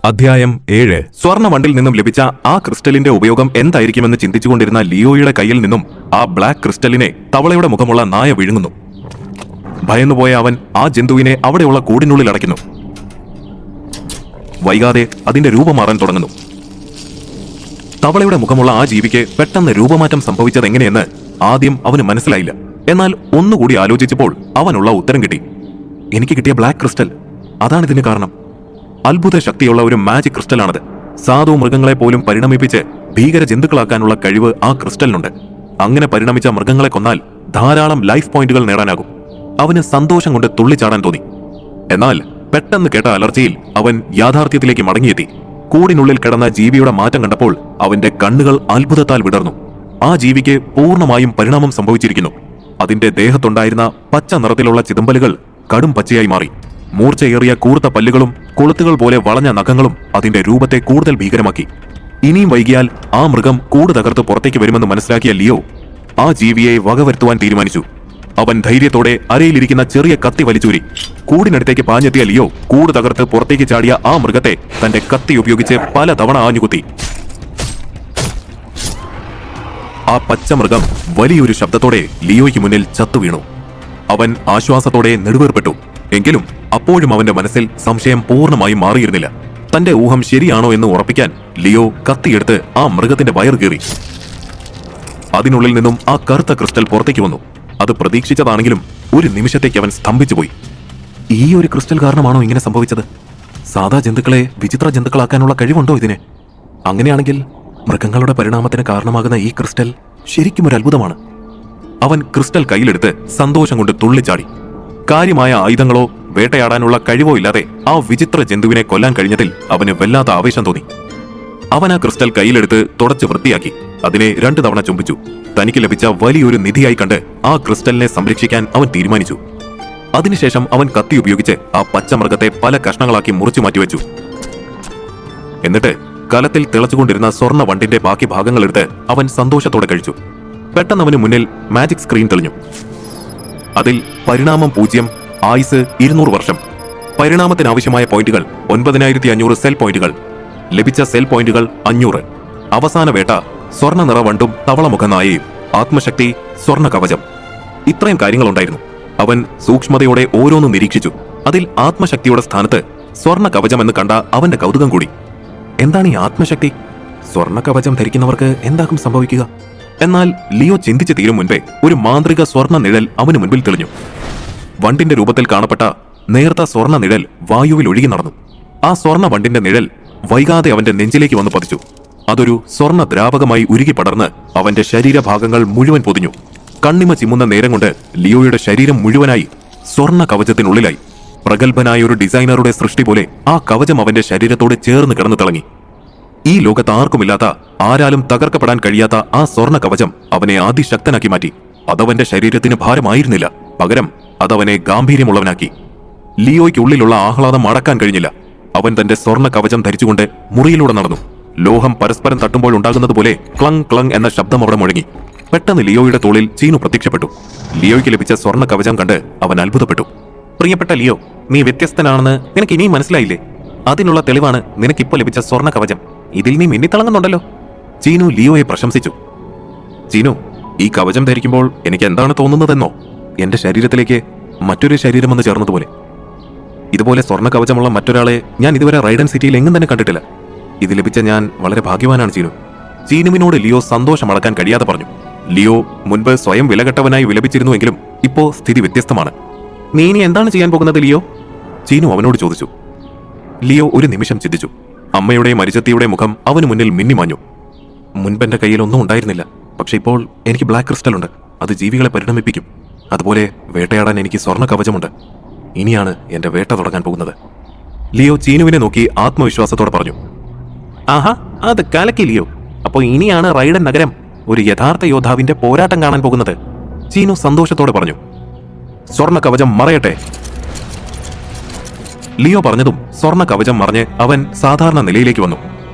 അധ്യായം 7. സ്വർണ്ണവണ്ടിൽ നിന്നും ലഭിച്ച ആ ക്രിസ്റ്റലിന്റെ ഉപയോഗം എന്തായിരിക്കുമെന്ന് ചിന്തിച്ചുകൊണ്ടിരുന്ന ലിയോയുടെ കയ്യിൽ നിന്നും ആ ബ്ലാക്ക് ക്രിസ്റ്റലിനെ തവളയുടെ മുഖമുള്ള നായ വിഴുങ്ങുന്നു. ഭയന്നുപോയ അവൻ ആ ജന്തുവിനെ അവിടെയുള്ള കൂടിനുള്ളിൽ അടയ്ക്കുന്നു. വൈകാതെ അതിന്റെ രൂപം മാറാൻ തുടങ്ങുന്നു. തവളയുടെ മുഖമുള്ള ആ ജീവിക്ക് പെട്ടെന്ന് രൂപമാറ്റം സംഭവിച്ചതെങ്ങനെയെന്ന് ആദ്യം അവന് മനസ്സിലായില്ല. എന്നാൽ ഒന്നുകൂടി ആലോചിച്ചപ്പോൾ അവനുള്ള ഉത്തരം കിട്ടി. എനിക്ക് കിട്ടിയ ബ്ലാക്ക് ക്രിസ്റ്റൽ, അതാണിതിന് കാരണം. അത്ഭുത ശക്തിയുള്ള ഒരു മാജിക് ക്രിസ്റ്റലാണത്. സാധു മൃഗങ്ങളെ പോലും പരിണമിപ്പിച്ച് ഭീകര ജന്തുക്കളാക്കാനുള്ള കഴിവ് ആ ക്രിസ്റ്റലിനുണ്ട്. അങ്ങനെ പരിണമിച്ച മൃഗങ്ങളെ കൊന്നാൽ ധാരാളം ലൈഫ് പോയിന്റുകൾ നേടാനാകും. അവന് സന്തോഷം കൊണ്ട് തുള്ളിച്ചാടാൻ തോന്നി. എന്നാൽ പെട്ടെന്ന് കേട്ട അലർച്ചയിൽ അവൻ യാഥാർത്ഥ്യത്തിലേക്ക് മടങ്ങിയെത്തി. കൂടിനുള്ളിൽ കിടന്ന ജീവിയുടെ മാറ്റം കണ്ടപ്പോൾ അവന്റെ കണ്ണുകൾ അത്ഭുതത്താൽ വിടർന്നു. ആ ജീവിക്ക് പൂർണ്ണമായും പരിണാമം സംഭവിച്ചിരിക്കുന്നു. അതിന്റെ ദേഹത്തുണ്ടായിരുന്ന പച്ച നിറത്തിലുള്ള ചിതമ്പലുകൾ കടും പച്ചയായി മാറി. മൂർച്ചയേറിയ കൂർത്ത പല്ലുകളും കൊളുത്തുകൾ പോലെ വളഞ്ഞ നഖങ്ങളും അതിന്റെ രൂപത്തെ കൂടുതൽ ഭീകരമാക്കി. ഇനിയും വൈകിയാൽ ആ മൃഗം കൂട് തകർത്ത് പുറത്തേക്ക് വരുമെന്ന് മനസ്സിലാക്കിയ ലിയോ ആ ജീവിയെ വകവരുത്തുവാൻ തീരുമാനിച്ചു. അവൻ ധൈര്യത്തോടെ അരയിലിരിക്കുന്ന ചെറിയ കത്തി വലിച്ചൂരി. കൂടിനടുത്തേക്ക് പാഞ്ഞെത്തിയ ലിയോ കൂട് തകർത്ത് പുറത്തേക്ക് ചാടിയ ആ മൃഗത്തെ തന്റെ കത്തി ഉപയോഗിച്ച് പല തവണ ആഞ്ഞുകുത്തി. ആ പച്ചമൃഗം വലിയൊരു ശബ്ദത്തോടെ ലിയോയ്ക്ക് മുന്നിൽ ചത്തുവീണു. അവൻ ആശ്വാസത്തോടെ നെടുവേർപ്പെട്ടു. എങ്കിലും അപ്പോഴും അവന്റെ മനസ്സിൽ സംശയം പൂർണ്ണമായും മാറിയിരുന്നില്ല. തന്റെ ഊഹം ശരിയാണോ എന്ന് ഉറപ്പിക്കാൻ ലിയോ കത്തിയെടുത്ത് ആ മൃഗത്തിന്റെ വയർ കീറി. അതിനുള്ളിൽ നിന്നും ആ കറുത്ത ക്രിസ്റ്റൽ പുറത്തേക്ക് വന്നു. അത് പ്രതീക്ഷിച്ചതാണെങ്കിലും ഒരു നിമിഷത്തേക്ക് അവൻ സ്തംഭിച്ചുപോയി. ഈ ഒരു ക്രിസ്റ്റൽ കാരണമാണോ ഇങ്ങനെ സംഭവിച്ചത്? സാധാ ജന്തുക്കളെ വിചിത്ര ജന്തുക്കളാക്കാനുള്ള കഴിവുണ്ടോ ഇതിന്? അങ്ങനെയാണെങ്കിൽ മൃഗങ്ങളുടെ പരിണാമത്തിന് കാരണമാകുന്ന ഈ ക്രിസ്റ്റൽ ശരിക്കും ഒരു അത്ഭുതമാണ്. അവൻ ക്രിസ്റ്റൽ കയ്യിലെടുത്ത് സന്തോഷം കൊണ്ട് തുള്ളിച്ചാടി. കാര്യമായ ആയുധങ്ങളോ വേട്ടയാടാനുള്ള കഴിവോ ഇല്ലാതെ ആ വിചിത്ര ജന്തുവിനെ കൊല്ലാൻ കഴിഞ്ഞതിൽ അവന് വല്ലാത്ത ആവേശം തോന്നി. അവൻ ആ ക്രിസ്റ്റൽ കയ്യിലെടുത്ത് തുടച്ച് വൃത്തിയാക്കി. അതിനെ 2 തവണ ചുംബിച്ചു. തനിക്ക് ലഭിച്ച വലിയൊരു നിധിയായി കണ്ട് ആ ക്രിസ്റ്റലിനെ സംരക്ഷിക്കാൻ അവൻ തീരുമാനിച്ചു. അതിനുശേഷം അവൻ കത്തി ഉപയോഗിച്ച് ആ പച്ചമൃഗത്തെ പല കഷ്ണങ്ങളാക്കി മുറിച്ചു മാറ്റിവെച്ചു. എന്നിട്ട് കലത്തിൽ തിളച്ചുകൊണ്ടിരുന്ന സ്വർണ്ണ വണ്ടിന്റെ ബാക്കി ഭാഗങ്ങളെടുത്ത് അവൻ സന്തോഷത്തോടെ കഴിച്ചു. പെട്ടെന്ന് അവന് മുന്നിൽ മാജിക് സ്ക്രീൻ തെളിഞ്ഞു. അതിൽ പരിണാമം 0, ആയുസ് 200 വർഷം, പരിണാമത്തിനാവശ്യമായ പോയിന്റുകൾ 9500 സെൽ പോയിന്റുകൾ, ലഭിച്ച സെൽ പോയിന്റുകൾ 500, അവസാന വേട്ട സ്വർണ്ണ നിറവണ്ടും തവളമുഖ നായയും, ആത്മശക്തി സ്വർണ്ണ കവചം. ഇത്രയും കാര്യങ്ങളുണ്ടായിരുന്നു. അവൻ സൂക്ഷ്മതയോടെ ഓരോന്നും നിരീക്ഷിച്ചു. അതിൽ ആത്മശക്തിയുടെ സ്ഥാനത്ത് സ്വർണ്ണ കവചം എന്ന് കണ്ട അവന്റെ കൗതുകം കൂടി. എന്താണ് ഈ ആത്മശക്തി? സ്വർണ്ണ കവചം ധരിക്കുന്നവർക്ക് എന്താകും സംഭവിക്കുക? എന്നാൽ ലിയോ ചിന്തിച്ചു തീരും മുൻപേ ഒരു മാന്ത്രിക സ്വർണ്ണ നിഴൽ അവന് മുൻപിൽ തെളിഞ്ഞു. വണ്ടിന്റെ രൂപത്തിൽ കാണപ്പെട്ട നേർത്ത സ്വർണ്ണ നിഴൽ വായുവിൽ ഒഴുകി നടന്നു. ആ സ്വർണ്ണ വണ്ടിന്റെ നിഴൽ വൈകാതെ അവന്റെ നെഞ്ചിലേക്ക് വന്ന് പതിച്ചു. അതൊരു സ്വർണ്ണ ദ്രാവകമായി ഉരുകി പടർന്ന് അവന്റെ ശരീരഭാഗങ്ങൾ മുഴുവൻ പൊതിഞ്ഞു. കണ്ണിമ ചിമ്മുന്ന നേരം കൊണ്ട് ലിയോയുടെ ശരീരം മുഴുവനായി സ്വർണ്ണ കവചത്തിനുള്ളിലായി. പ്രഗത്ഭനായ ഒരു ഡിസൈനറുടെ സൃഷ്ടി പോലെ ആ കവചം അവന്റെ ശരീരത്തോട് ചേർന്ന് കിടന്നു തിളങ്ങി. ഈ ലോകത്ത് ആർക്കുമില്ലാത്ത, ആരാലും തകർക്കപ്പെടാൻ കഴിയാത്ത ആ സ്വർണ്ണ കവചം അവനെ അതിശക്തനാക്കി മാറ്റി. അതവന്റെ ശരീരത്തിന് ഭാരമായിരുന്നില്ല, പകരം അതവനെ ഗാംഭീര്യമുള്ളവനാക്കി. ലിയോയ്ക്കുള്ളിലുള്ള ആഹ്ലാദം അടക്കാൻ കഴിഞ്ഞില്ല. അവൻ തന്റെ സ്വർണ്ണ കവചം ധരിച്ചുകൊണ്ട് മുറിയിലൂടെ നടന്നു. ലോഹം പരസ്പരം തട്ടുമ്പോൾ ഉണ്ടാകുന്നത് പോലെ ക്ലങ് ക്ലങ് എന്ന ശബ്ദം അവിടെ മുഴങ്ങി. പെട്ടെന്ന് ലിയോയുടെ തോളിൽ ചീനു പ്രത്യക്ഷപ്പെട്ടു. ലിയോയ്ക്ക് ലഭിച്ച സ്വർണ്ണ കവചം കണ്ട് അവൻ അത്ഭുതപ്പെട്ടു. പ്രിയപ്പെട്ട ലിയോ, നീ വ്യത്യസ്തനാണെന്ന് നിനക്ക് ഇനിയും മനസ്സിലായില്ലേ? അതിനുള്ള തെളിവാണ് നിനക്കിപ്പോൾ ലഭിച്ച സ്വർണ്ണ കവചം. ഇതിൽ നീ മിന്നിത്തിളങ്ങുന്നുണ്ടല്ലോ. ചീനു ലിയോയെ പ്രശംസിച്ചു. ചീനു, ഈ കവചം ധരിക്കുമ്പോൾ എനിക്ക് എന്താണ് തോന്നുന്നതെന്നോ? എന്റെ ശരീരത്തിലേക്ക് മറ്റൊരു ശരീരമെന്ന് ചേർന്നതുപോലെ. ഇതുപോലെ സ്വർണ്ണ കവചമുള്ള മറ്റൊരാളെ ഞാൻ ഇതുവരെ റൈഡൻ സിറ്റിയിൽ എങ്ങും തന്നെ കണ്ടിട്ടില്ല. ഇത് ലഭിച്ച ഞാൻ വളരെ ഭാഗ്യവാനാണ് ചീനു. ചീനുവിനോട് ലിയോ സന്തോഷം അടക്കാൻ കഴിയാതെ പറഞ്ഞു. ലിയോ മുൻപ് സ്വയം വിലകെട്ടവനായി വിലപിച്ചിരുന്നുവെങ്കിലും ഇപ്പോ സ്ഥിതി വ്യത്യസ്തമാണ്. നീ ഇനി എന്താണ് ചെയ്യാൻ പോകുന്നത് ലിയോ? ചീനു അവനോട് ചോദിച്ചു. ലിയോ ഒരു നിമിഷം ചിന്തിച്ചു. അമ്മയുടെ മരിച്ചത്തിയുടെ മുഖം അവന് മുന്നിൽ മിന്നിമാഞ്ഞു. മുൻപെന്റെ കയ്യിൽ ഒന്നും ഉണ്ടായിരുന്നില്ല, പക്ഷെ ഇപ്പോൾ എനിക്ക് ബ്ലാക്ക് ക്രിസ്റ്റൽ ഉണ്ട്. അത് ജീവികളെ പരിണമിപ്പിക്കും. അതുപോലെ വേട്ടയാടാൻ എനിക്ക് സ്വർണ്ണ കവചമുണ്ട്. ഇനിയാണ് എന്റെ വേട്ട തുടങ്ങാൻ പോകുന്നത്. ലിയോ ചീനുവിനെ നോക്കി ആത്മവിശ്വാസത്തോടെ പറഞ്ഞു. ആഹാ, അത് കലക്കി ലിയോ. അപ്പോൾ ഇനിയാണ് റൈഡൻ നഗരം ഒരു യഥാർത്ഥ യോദ്ധാവിന്റെ പോരാട്ടം കാണാൻ പോകുന്നത്. ചീനു സന്തോഷത്തോടെ പറഞ്ഞു. സ്വർണ്ണ കവചം മറയട്ടെ. ലിയോ പറഞ്ഞതും സ്വർണ്ണ കവചം മറഞ്ഞ് അവൻ സാധാരണ നിലയിലേക്ക് വന്നു.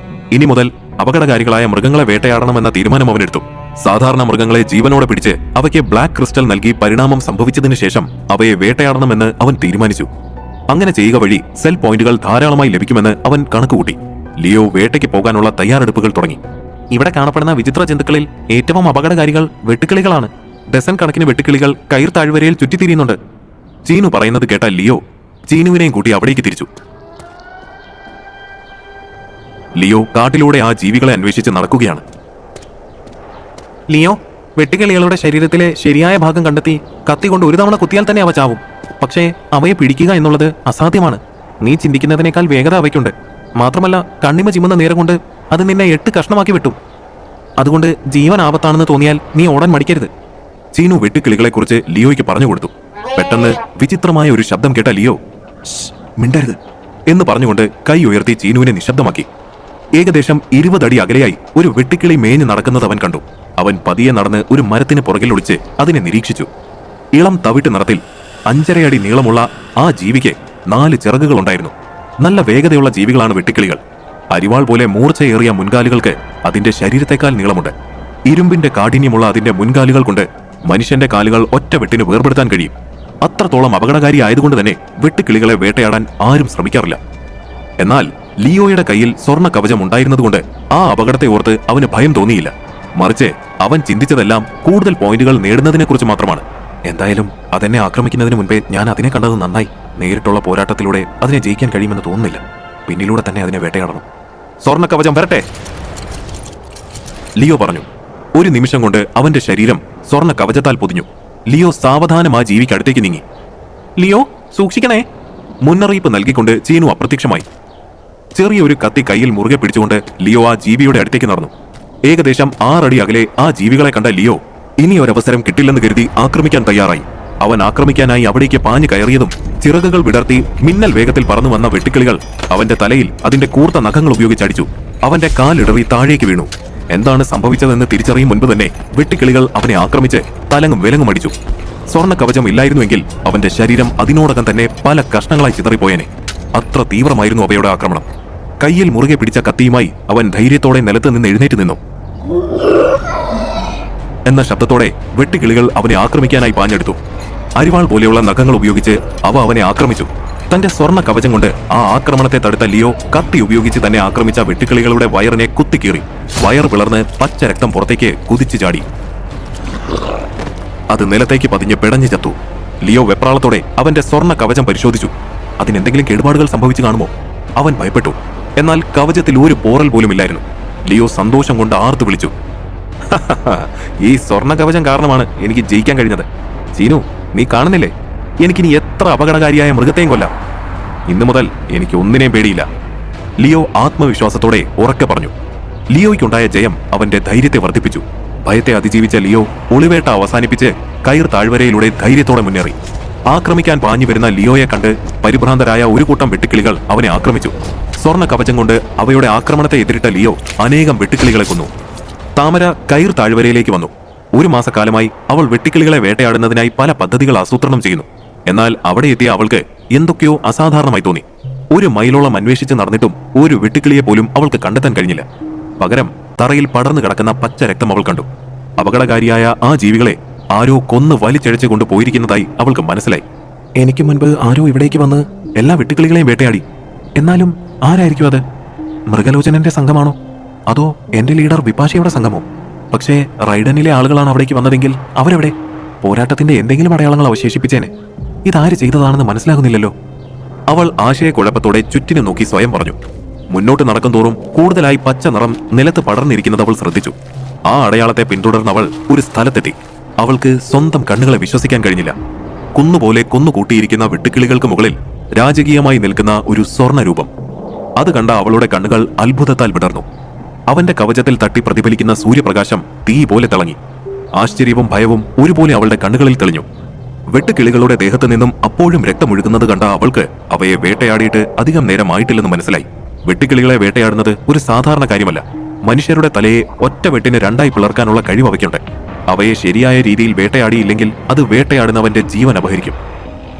ഇനി മുതൽ അപകടകാരികളായ മൃഗങ്ങളെ വേട്ടയാടണമെന്ന തീരുമാനം അവനെടുത്തു. സാധാരണ മൃഗങ്ങളെ ജീവനോടെ പിടിച്ച് അവയ്ക്ക് ബ്ലാക്ക് ക്രിസ്റ്റൽ നൽകി പരിണാമം സംഭവിച്ചതിനു ശേഷം അവയെ വേട്ടയാടണമെന്ന് അവൻ തീരുമാനിച്ചു. അങ്ങനെ ചെയ്യുക വഴി സെൽ പോയിന്റുകൾ ധാരാളമായി ലഭിക്കുമെന്ന് അവൻ കണക്കുകൂട്ടി. ലിയോ വേട്ടയ്ക്ക് പോകാനുള്ള തയ്യാറെടുപ്പുകൾ തുടങ്ങി. ഇവിടെ കാണപ്പെടുന്ന വിചിത്ര ജന്തുക്കളിൽ ഏറ്റവും അപകടകാരികൾ വെട്ടുക്കിളികളാണ്. ഡസൻ കണക്കിന് വെട്ടുക്കിളികൾ കയർ താഴ്വരയിൽ ചുറ്റിത്തിരിയുന്നുണ്ട്. ചീനു പറയുന്നത് കേട്ട ലിയോ ചീനുവിനെയും കൂട്ടി അവിടേക്ക് തിരിച്ചു. ലിയോ കാട്ടിലൂടെ ആ ജീവികളെ അന്വേഷിച്ച് നടക്കുകയാണ്. ലിയോ, വെട്ടുകിളികളുടെ ശരീരത്തിലെ ശരിയായ ഭാഗം കണ്ടെത്തി കത്തി കൊണ്ട് ഒരു തവണ കുത്തിയാൽ തന്നെ അവ ചാവും. പക്ഷേ അവയെ പിടിക്കുക എന്നുള്ളത് അസാധ്യമാണ്. നീ ചിന്തിക്കുന്നതിനേക്കാൾ വേഗത അവയ്ക്കുണ്ട്. മാത്രമല്ല, കണ്ണിമ ചിമ്മുന്ന നേരം കൊണ്ട് അത് നിന്നെ 8 കഷ്ണമാക്കി വിട്ടും. അതുകൊണ്ട് ജീവൻ ആപത്താണെന്ന് തോന്നിയാൽ നീ ഓടാൻ മടിക്കരുത്. ചീനു വെട്ടുകിളികളെക്കുറിച്ച് ലിയോയ്ക്ക് പറഞ്ഞു കൊടുത്തു. പെട്ടെന്ന് വിചിത്രമായ ഒരു ശബ്ദം കേട്ട ലിയോ മിണ്ടരുത് എന്ന് പറഞ്ഞുകൊണ്ട് കൈ ഉയർത്തി ചീനുവിനെ നിശബ്ദമാക്കി. ഏകദേശം 20 അടി അകലെയായി ഒരു വെട്ടുക്കിളി മേഞ്ഞ് നടക്കുന്നത് അവൻ കണ്ടു. അവൻ പതിയെ നടന്ന് ഒരു മരത്തിന് പുറകിൽ ഒളിച്ച് അതിനെ നിരീക്ഷിച്ചു. ഇളം തവിട്ട് നിറത്തിൽ 5.5 അടി നീളമുള്ള ആ ജീവിക്ക് 4 ചിറകുകളുണ്ടായിരുന്നു. നല്ല വേഗതയുള്ള ജീവികളാണ് വെട്ടുക്കിളികൾ. അരിവാൾ പോലെ മൂർച്ചയേറിയ മുൻകാലുകൾക്ക് അതിന്റെ ശരീരത്തെക്കാൾ നീളമുണ്ട്. ഇരുമ്പിന്റെ കാഠിന്യമുള്ള അതിന്റെ മുൻകാലുകൾ കൊണ്ട് മനുഷ്യന്റെ കാലുകൾ ഒറ്റ വെട്ടിന് വേർപെടുത്താൻ കഴിയും. അത്രത്തോളം അപകടകാരി ആയതുകൊണ്ട് തന്നെ വെട്ടുക്കിളികളെ വേട്ടയാടാൻ ആരും ശ്രമിക്കാറില്ല. എന്നാൽ ലിയോയുടെ കയ്യിൽ സ്വർണ്ണ കവചം ഉണ്ടായിരുന്നതുകൊണ്ട് ആ അപകടത്തെ ഓർത്ത് അവന് ഭയം തോന്നിയില്ല. മറിച്ച് അവൻ ചിന്തിച്ചതെല്ലാം കൂടുതൽ പോയിന്റുകൾ നേടുന്നതിനെക്കുറിച്ച് മാത്രമാണ്. എന്തായാലും അതെന്നെ ആക്രമിക്കുന്നതിന് മുൻപേ ഞാൻ അതിനെ കണ്ടത് നന്നായി. നേരിട്ടുള്ള പോരാട്ടത്തിലൂടെ അതിനെ ജയിക്കാൻ കഴിയുമെന്ന് തോന്നുന്നില്ല. പിന്നിലൂടെ തന്നെ അതിനെ വേട്ടയാടണം. സ്വർണ്ണ കവചം വരട്ടെ, ലിയോ പറഞ്ഞു. ഒരു നിമിഷം കൊണ്ട് അവന്റെ ശരീരം സ്വർണ്ണ കവചത്താൽ പൊതിഞ്ഞു. ലിയോ സാവധാനം ആ ജീവിക്ക് അടുത്തേക്ക് നീങ്ങി. ലിയോ, സൂക്ഷിക്കണേ, മുന്നറിയിപ്പ് നൽകിക്കൊണ്ട് ചീനു അപ്രത്യക്ഷമായി. ചെറിയൊരു കത്തി കയ്യിൽ മുറുകെ പിടിച്ചുകൊണ്ട് ലിയോ ആ ജീവിയുടെ അടുത്തേക്ക് നടന്നു. ഏകദേശം 6 അടി അകലെ ആ ജീവികളെ കണ്ട ലിയോ ഇനി ഒരവസരം കിട്ടില്ലെന്ന് കരുതി ആക്രമിക്കാൻ തയ്യാറായി. അവൻ ആക്രമിക്കാനായി അവിടേക്ക് പാഞ്ഞു കയറിയതും ചിറകുകൾ വിടർത്തി മിന്നൽ വേഗത്തിൽ പറന്നു വന്ന വെട്ടുക്കിളികൾ അവന്റെ തലയിൽ അതിന്റെ കൂർത്ത നഖങ്ങൾ ഉപയോഗിച്ചടിച്ചു. അവന്റെ കാലിടറി താഴേക്ക് വീണു. എന്താണ് സംഭവിച്ചതെന്ന് തിരിച്ചറിയും മുൻപ് തന്നെ വെട്ടുക്കിളികൾ അവനെ ആക്രമിച്ച് തലങ്ങും വിലങ്ങും അടിച്ചു. സ്വർണ്ണ കവചം ഇല്ലായിരുന്നുവെങ്കിൽ അവന്റെ ശരീരം അതിനോടകം തന്നെ പല കഷ്ണങ്ങളായി ചിതറിപ്പോയേനെ. അത്ര തീവ്രമായിരുന്നു അവയുടെ ആക്രമണം. കയ്യിൽ മുറുകെ പിടിച്ച കത്തിയുമായി അവൻ ധൈര്യത്തോടെ നിലത്ത് നിന്ന് എഴുന്നേറ്റ് നിന്നു. എന്ന ശബ്ദത്തോടെ വെട്ടുകിളികൾ അവനെ ആക്രമിക്കാനായി പാഞ്ഞെടുത്തു. അരിവാൾ പോലെയുള്ള നഖങ്ങൾ ഉപയോഗിച്ച് അവ അവനെ ആക്രമിച്ചു. തന്റെ സ്വർണ്ണ കവചം കൊണ്ട് ആ ആക്രമണത്തെ തടുത്ത ലിയോ കത്തി ഉപയോഗിച്ച് തന്നെ ആക്രമിച്ച വെട്ടുകിളികളുടെ വയറിനെ കുത്തിക്കീറി. വയർ പിളർന്ന് പച്ച രക്തം പുറത്തേക്ക് കുതിച്ചു ചാടി. അത് നിലത്തേക്ക് പതിഞ്ഞ് പിടഞ്ഞു ചത്തു. ലിയോ വെപ്രാളത്തോടെ അവന്റെ സ്വർണ്ണ കവചം പരിശോധിച്ചു. അതിനെന്തെങ്കിലും കേടുപാടുകൾ സംഭവിച്ചു കാണുമോ? അവൻ ഭയപ്പെട്ടു. എന്നാൽ കവചത്തിൽ ഒരു പോറൽ പോലുമില്ലായിരുന്നു. ലിയോ സന്തോഷം കൊണ്ട് ആർത്തു വിളിച്ചു, ഈ സ്വർണ്ണ കവചം കാരണമാണ് എനിക്ക് ജയിക്കാൻ കഴിഞ്ഞത്. ചീനു, നീ കാണുന്നില്ലേ, എനിക്കിനി എത്ര അപകടകാരിയായ മൃഗത്തെയും കൊല്ലാം. ഇന്നു മുതൽ എനിക്ക് ഒന്നിനെയും പേടിയില്ല. ലിയോ ആത്മവിശ്വാസത്തോടെ ഉറക്കെ പറഞ്ഞു. ലിയോയ്ക്കുണ്ടായ ജയം അവന്റെ ധൈര്യത്തെ വർദ്ധിപ്പിച്ചു. ഭയത്തെ അതിജീവിച്ച ലിയോ ഒളിവേട്ട അവസാനിപ്പിച്ച് കയർ താഴ്വരയിലൂടെ ധൈര്യത്തോടെ മുന്നേറി. ആക്രമിക്കാൻ പാഞ്ഞു വരുന്ന ലിയോയെ കണ്ട് പരിഭ്രാന്തരായ ഒരു കൂട്ടം വെട്ടുക്കിളികൾ അവനെ ആക്രമിച്ചു. സ്വർണ്ണ കവചം കൊണ്ട് അവയുടെ ആക്രമണത്തെ എതിരിട്ട ലിയോ അനേകം വെട്ടുക്കിളികളെ കൊന്നു. താമര കയർ താഴ്വരയിലേക്ക് വന്നു. 1 മാസക്കാലമായി അവൾ വെട്ടുക്കിളികളെ വേട്ടയാടുന്നതിനായി പല പദ്ധതികൾ ആസൂത്രണം ചെയ്യുന്നു. എന്നാൽ അവിടെ എത്തിയ അവൾക്ക് എന്തൊക്കെയോ അസാധാരണമായി തോന്നി. 1 മൈലോളം അന്വേഷിച്ച് നടന്നിട്ടും ഒരു വെട്ടുക്കിളിയെ പോലും അവൾക്ക് കണ്ടെത്താൻ കഴിഞ്ഞില്ല. പകരം തറയിൽ പടർന്നു കിടക്കുന്ന പച്ച രക്തം അവൾ കണ്ടു. അപകടകാരിയായ ആ ജീവികളെ ആരോ കൊന്ന് വലിച്ചഴച്ചു കൊണ്ട് പോയിരിക്കുന്നതായി അവൾക്ക് മനസ്സിലായി. എനിക്ക് മുൻപ് ആരോ ഇവിടേക്ക് വന്ന് എല്ലാ വെട്ടുക്കിളികളെയും വേട്ടയാടി. എന്നാലും ആരായിരിക്കും അത്? മൃഗലോചനന്റെ സംഘമാണോ? അതോ എന്റെ ലീഡർ വിപാശയുടെ സംഘമോ? പക്ഷേ റൈഡനിലെ ആളുകളാണ് അവിടേക്ക് വന്നതെങ്കിൽ അവരെവിടെ? പോരാട്ടത്തിന്റെ എന്തെങ്കിലും അടയാളങ്ങൾ അവശേഷിപ്പിച്ചേനെ. ഇതാര് ചെയ്തതാണെന്ന് മനസ്സിലാകുന്നില്ലല്ലോ. അവൾ ആശയക്കുഴപ്പത്തോടെ ചുറ്റിനെ നോക്കി സ്വയം പറഞ്ഞു. മുന്നോട്ട് നടക്കുന്തോറും കൂടുതലായി പച്ച നിറം നിലത്ത് പടർന്നിരിക്കുന്നത് അവൾ ശ്രദ്ധിച്ചു. ആ അടയാളത്തെ പിന്തുടർന്നവൾ ഒരു സ്ഥലത്തെത്തി. അവൾക്ക് സ്വന്തം കണ്ണുകളെ വിശ്വസിക്കാൻ കഴിഞ്ഞില്ല. കുന്നുപോലെ കുന്നുകൂട്ടിയിരിക്കുന്ന വെട്ടുക്കിളികൾക്ക് മുകളിൽ രാജകീയമായി നിൽക്കുന്ന ഒരു സ്വർണ്ണ രൂപം. അത് കണ്ട അവളുടെ കണ്ണുകൾ അത്ഭുതത്താൽ വിടർന്നു. അവന്റെ കവചത്തിൽ തട്ടി പ്രതിഫലിക്കുന്ന സൂര്യപ്രകാശം തീ പോലെ തിളങ്ങി. ആശ്ചര്യവും ഭയവും ഒരുപോലെ അവളുടെ കണ്ണുകളിൽ തെളിഞ്ഞു. വെട്ടുകിളികളുടെ ദേഹത്തു നിന്നും അപ്പോഴും രക്തമൊഴുകുന്നത് കണ്ട അവൾക്ക് അവയെ വേട്ടയാടിയിട്ട് അധികം നേരമായിട്ടില്ലെന്ന് മനസ്സിലായി. വെട്ടുകിളികളെ വേട്ടയാടുന്നത് ഒരു സാധാരണ കാര്യമല്ല. മനുഷ്യരുടെ തലയെ ഒറ്റ വെട്ടിന് 2ആയി പിളർക്കാനുള്ള കഴിവ് അവയ്ക്കുണ്ട്. അവയെ ശരിയായ രീതിയിൽ വേട്ടയാടിയില്ലെങ്കിൽ അത് വേട്ടയാടുന്നവന്റെ ജീവൻ അപഹരിക്കും.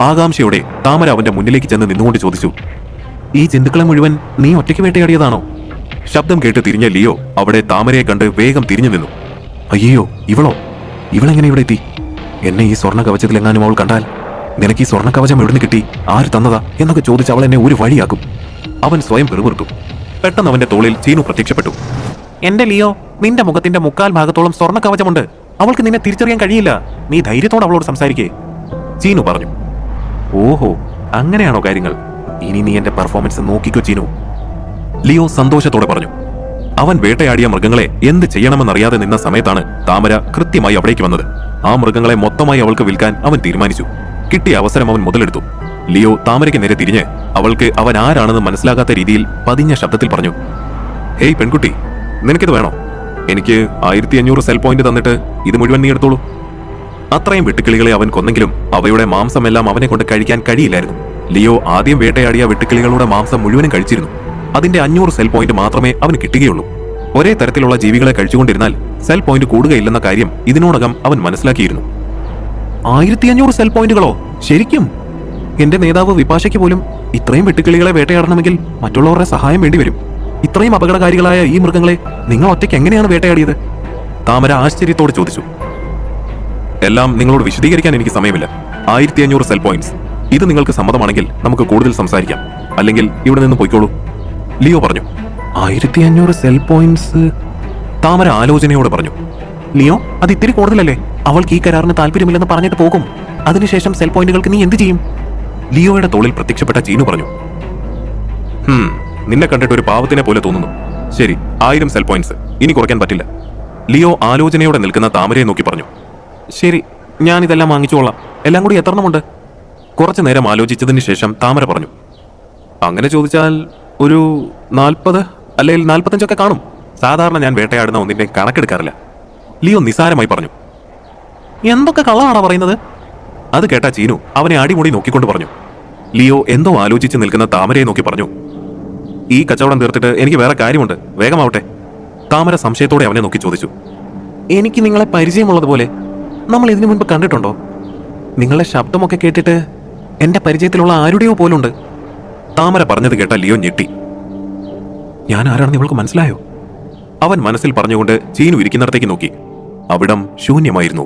ആകാംക്ഷയോടെ താമര അവന്റെ മുന്നിലേക്ക് ചെന്ന് നിന്നുകൊണ്ട് ചോദിച്ചു, ഈ ജന്തുക്കളെ മുഴുവൻ നീ ഒറ്റയ്ക്ക് വേട്ടയാടിയതാണോ? ശബ്ദം കേട്ട് തിരിഞ്ഞ ലിയോ അവിടെ താമരയെ കണ്ട് വേഗം തിരിഞ്ഞു നിന്നു. അയ്യോ, ഇവളെങ്ങനെ ഇവിടെ എത്തി? എന്നെ ഈ സ്വർണ്ണ കവചത്തിലെങ്ങാനും അവൾ കണ്ടാൽ? നിനക്ക് ഈ സ്വർണ്ണ കവചം എവിടുന്ന് കിട്ടി, ആര് തന്നതാ എന്നൊക്കെ ചോദിച്ച് അവൾ എന്നെ ഒരു വഴിയാക്കും. അവൻ സ്വയം പിറുപിറുത്തു. പെട്ടെന്ന് അവന്റെ തോളിൽ ചീനു പ്രത്യക്ഷപ്പെട്ടു. എന്റെ ലിയോ, നിന്റെ മുഖത്തിന്റെ മുക്കാൽ ഭാഗത്തോളം സ്വർണ്ണ കവചമുണ്ട്. അവൾക്ക് നിന്നെ തിരിച്ചറിയാൻ കഴിയില്ല. നീ ധൈര്യത്തോടെ അവളോട് സംസാരിക്കേ, ചീനു പറഞ്ഞു. ഓഹോ, അങ്ങനെയാണോ കാര്യങ്ങൾ? ഇനി നീ എന്റെ പെർഫോമൻസ് നോക്കിക്കോ ചീനു, ലിയോ സന്തോഷത്തോടെ പറഞ്ഞു. അവൻ വേട്ടയാടിയ മൃഗങ്ങളെ എന്ത് ചെയ്യണമെന്നറിയാതെ നിന്ന സമയത്താണ് താമര കൃത്യമായി അവിടേക്ക് വന്നത്. ആ മൃഗങ്ങളെ മൊത്തമായി അവൾക്ക് വിൽക്കാൻ അവൻ തീരുമാനിച്ചു. കിട്ടിയ അവസരം അവൻ മുതലെടുത്തു. ലിയോ താമരയ്ക്ക് നേരെ തിരിഞ്ഞ് അവൾക്ക് അവൻ ആരാണെന്ന് മനസ്സിലാകാത്ത രീതിയിൽ പതിഞ്ഞ ശബ്ദത്തിൽ പറഞ്ഞു. ഹേയ് പെൺകുട്ടി, നിനക്കിത് വേണോ? എനിക്ക് 1500 സെൽ പോയിന്റ് തന്നിട്ട് ഇത് മുഴുവൻ നീ എടുത്തോളൂ. അത്രയും വെട്ടുക്കിളികളെ അവൻ കൊന്നെങ്കിലും അവയുടെ മാംസമെല്ലാം അവനെ കൊണ്ട് കഴിക്കാൻ കഴിയില്ലായിരുന്നു. ലിയോ ആദ്യം വേട്ടയാടിയ വെട്ടുക്കിളികളുടെ മാംസം മുഴുവനും കഴിച്ചിരുന്നു. അതിന്റെ 500 സെൽ പോയിന്റ് മാത്രമേ അവന് കിട്ടുകയുള്ളൂ. ഒരേ തരത്തിലുള്ള ജീവികളെ കഴിച്ചുകൊണ്ടിരുന്നാൽ സെൽ പോയിന്റ് കൂടുകയില്ലെന്ന കാര്യം ഇതിനോടകം അവൻ മനസ്സിലാക്കിയിരുന്നു. 1500 സെൽ പോയിന്റുകളോ? ശരിക്കും? എന്റെ നേതാവ് വിപാശയ്ക്ക് പോലും ഇത്രയും വെട്ടുക്കിളികളെ വേട്ടയാടണമെങ്കിൽ മറ്റുള്ളവരുടെ സഹായം വേണ്ടിവരും. ഇത്രയും അപകടകാരികളായ ഈ മൃഗങ്ങളെ നിങ്ങൾ ഒറ്റയ്ക്ക് എങ്ങനെയാണ് വേട്ടയാടിയത്? താമര ആശ്ചര്യത്തോട് ചോദിച്ചു. എല്ലാം നിങ്ങളോട് വിശദീകരിക്കാൻ എനിക്ക് സമയമില്ല. 1500 സെൽ പോയിന്റ്സ്, ഇത് നിങ്ങൾക്ക് സമ്മതമാണെങ്കിൽ നമുക്ക് കൂടുതൽ സംസാരിക്കാം, അല്ലെങ്കിൽ ഇവിടെ നിന്ന് പോയിക്കോളൂ, ലിയോ പറഞ്ഞു. 1500 സെൽ പോയിന്റ്സ്, താമര ആലോചനയോടെ പറഞ്ഞു. ലിയോ, അത് ഇത്തിരി കൂടുതലല്ലേ? അവൾക്ക് ഈ കരാറിന് താല്പര്യമില്ലെന്ന് പറഞ്ഞിട്ട് പോകും. അതിനുശേഷം സെൽ പോയിന്റുകൾക്ക് നീ എന്ത് ചെയ്യും? ലിയോയുടെ തോളിൽ പ്രത്യക്ഷപ്പെട്ട ചീനു പറഞ്ഞു. നിന്നെ കണ്ടിട്ട് ഒരു പാവത്തിനെ പോലെ തോന്നുന്നു. ശരി, 1000 സെൽ പോയിന്റ്സ്, ഇനി കുറയ്ക്കാൻ പറ്റില്ല, ലിയോ ആലോചനയോടെ നിൽക്കുന്ന താമരയെ നോക്കി പറഞ്ഞു. ശരി, ഞാൻ ഇതെല്ലാം വാങ്ങിച്ചുകൊള്ളാം. എല്ലാം കൂടി എത്രണ്ണമുണ്ട്? കുറച്ചു നേരം ആലോചിച്ചതിന് ശേഷം താമര പറഞ്ഞു. അങ്ങനെ ചോദിച്ചാൽ ഒരു 40 അല്ലെങ്കിൽ 45 കാണും. സാധാരണ ഞാൻ വേട്ടയാടുന്ന ഒന്നിന്റെ കണക്കെടുക്കാറില്ല, ലിയോ നിസാരമായി പറഞ്ഞു. എന്തൊക്കെ കള്ളമാണോ പറയുന്നത്? അത് കേട്ടാ ചീനു അവനെ അടിമുടി നോക്കിക്കൊണ്ട് പറഞ്ഞു. ലിയോ എന്തോ ആലോചിച്ച് നിൽക്കുന്ന താമരയെ നോക്കി പറഞ്ഞു. ഈ കച്ചവടം തീർത്തിട്ട് എനിക്ക് വേറെ കാര്യമുണ്ട്, വേഗമാവട്ടെ, താമര സംശയത്തോടെ അവനെ നോക്കി ചോദിച്ചു. എനിക്ക് നിങ്ങളെ പരിചയമുള്ളതുപോലെ. നമ്മൾ ഇതിനു മുൻപ് കണ്ടിട്ടുണ്ടോ? നിങ്ങളുടെ ശബ്ദമൊക്കെ കേട്ടിട്ട് എന്റെ പരിചയത്തിലുള്ള ആരുടെയോ പോലുണ്ട്, താമര പറഞ്ഞത് കേട്ട ലിയോ ഞെട്ടി. ഞാൻ ആരാണെന്ന് ഇവൾക്ക് മനസ്സിലായോ? അവൻ മനസ്സിൽ പറഞ്ഞുകൊണ്ട് ചീനു ഇരിക്കുന്നിടത്തേക്ക് നോക്കി. അവിടം ശൂന്യമായിരുന്നു.